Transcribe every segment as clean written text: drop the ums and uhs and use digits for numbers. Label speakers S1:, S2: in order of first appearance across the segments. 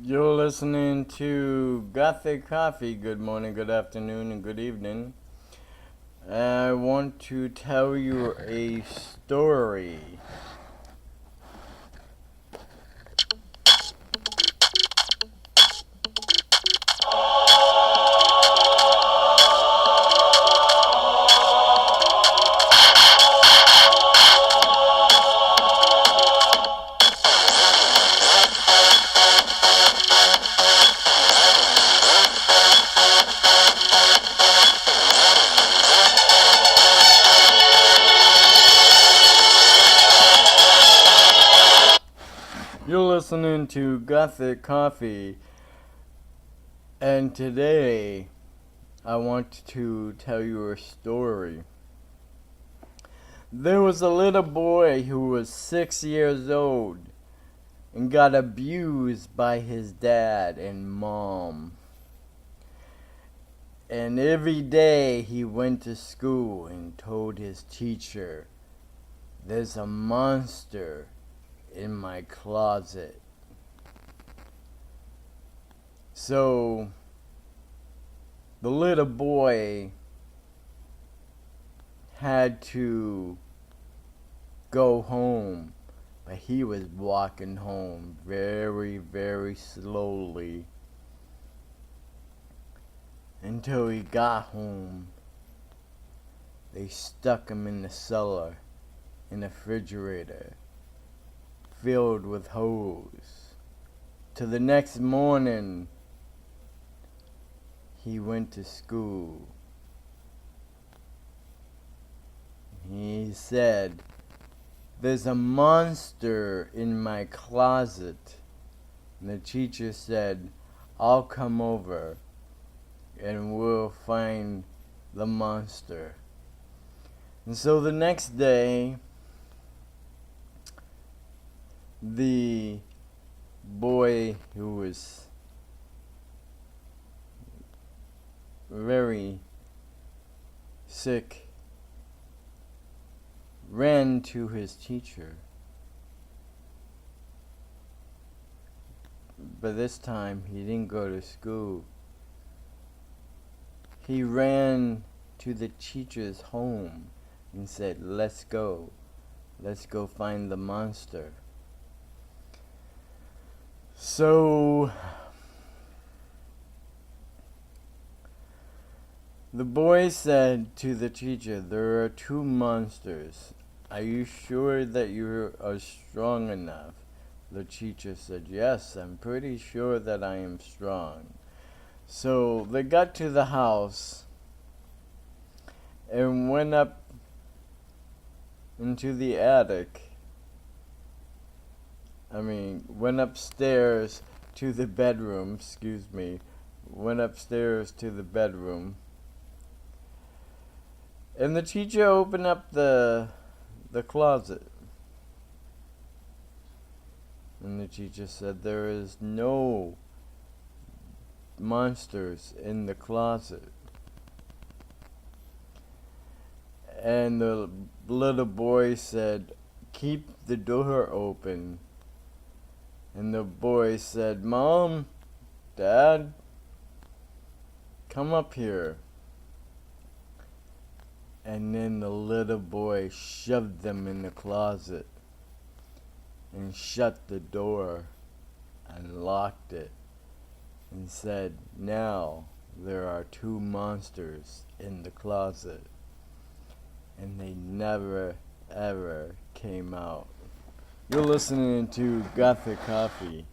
S1: You're listening to Gothic Coffee. Good morning, good afternoon, and good evening. I want to tell you a story. You're listening to Gothic Coffee, and today I want to tell you a story. There was a little boy who was 6 years old and got abused by his dad and mom. And every day he went to school and told his teacher, "There's a monster in my closet." So the little boy had to go home, but he was walking home very, very slowly until he got home. They stuck him in the cellar in a refrigerator filled with hose. Till the next morning, he went to school. He said, "There's a monster in my closet." And the teacher said, "I'll come over and we'll find the monster." And so the next day, the boy who was very sick ran to his teacher. But this time he didn't go to school. He ran to the teacher's home and said, "Let's go. Let's go find the monster." So the boy said to the teacher, "There are two monsters. Are you sure that you are strong enough?" The teacher said, "Yes, I'm pretty sure that I am strong." So they got to the house and went up into the attic. Went upstairs to the bedroom, went upstairs to the bedroom. And the teacher opened up the closet. And the teacher said, "There is no monsters in the closet." And the little boy said, "Keep the door open." And the boy said, "Mom, Dad, come up here." And then the little boy shoved them in the closet and shut the door and locked it and said, "Now there are two monsters in the closet." And they never, ever came out. You're listening to Gothic Coffee.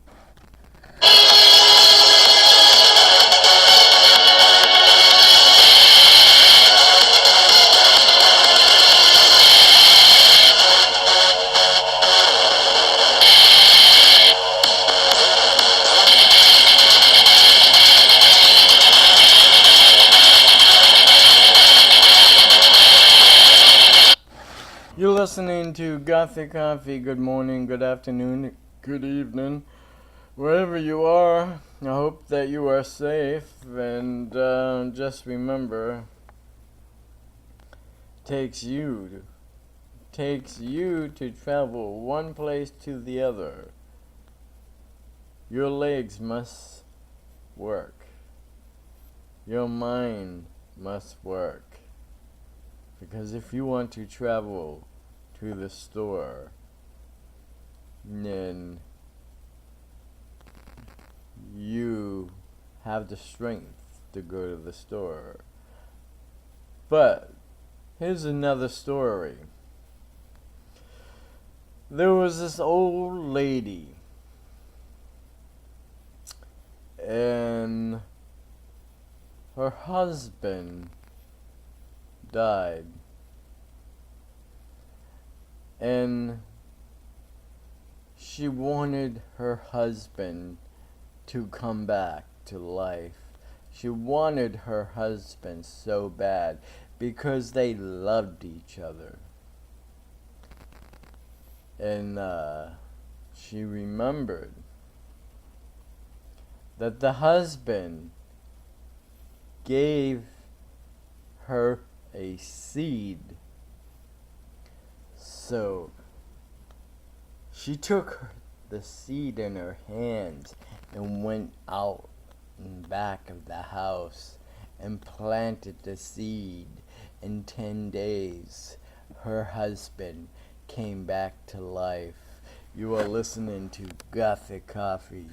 S1: You're listening to Gothic Coffee. Good morning, good afternoon, good evening. Wherever you are, I hope that you are safe. And just remember, takes you to travel one place to the other. Your legs must work. Your mind must work. Because if you want to travel to the store, then you have the strength to go to the store. But here's another story. There was this old lady, and her husband died, and she wanted her husband to come back to life. She wanted her husband so bad because they loved each other. And she remembered that the husband gave her a seed. So she took the seed in her hands and went out in back of the house and planted the seed. In 10 days, her husband came back to life. You are listening to Gothic Coffee.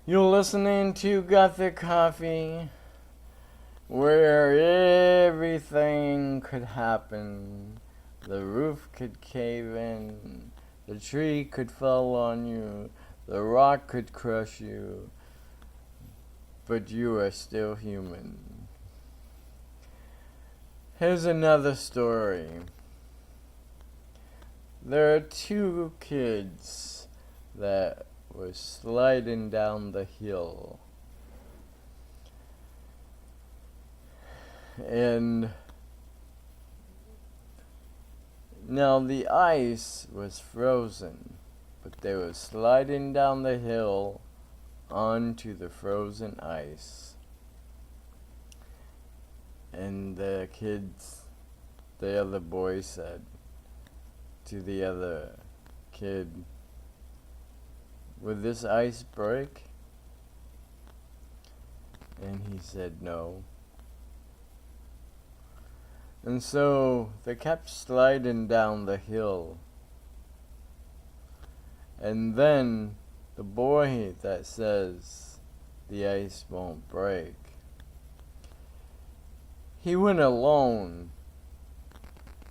S1: You're listening to Gothic Coffee, where everything could happen. The roof could cave in, the tree could fall on you, the rock could crush you, but you are still human. Here's another story. There are two kids that were sliding down the hill, and now the ice was frozen, but they were sliding down the hill onto the frozen ice. And the other boy said to the other kid, "Would this ice break?" And he said no. And so they kept sliding down the hill. And then the boy that says the ice won't break, he went alone,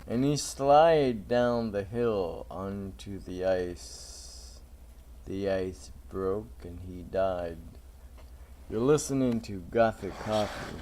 S1: and he slid down the hill onto the ice. The ice broke and he died. You're listening to Gothic Coffee.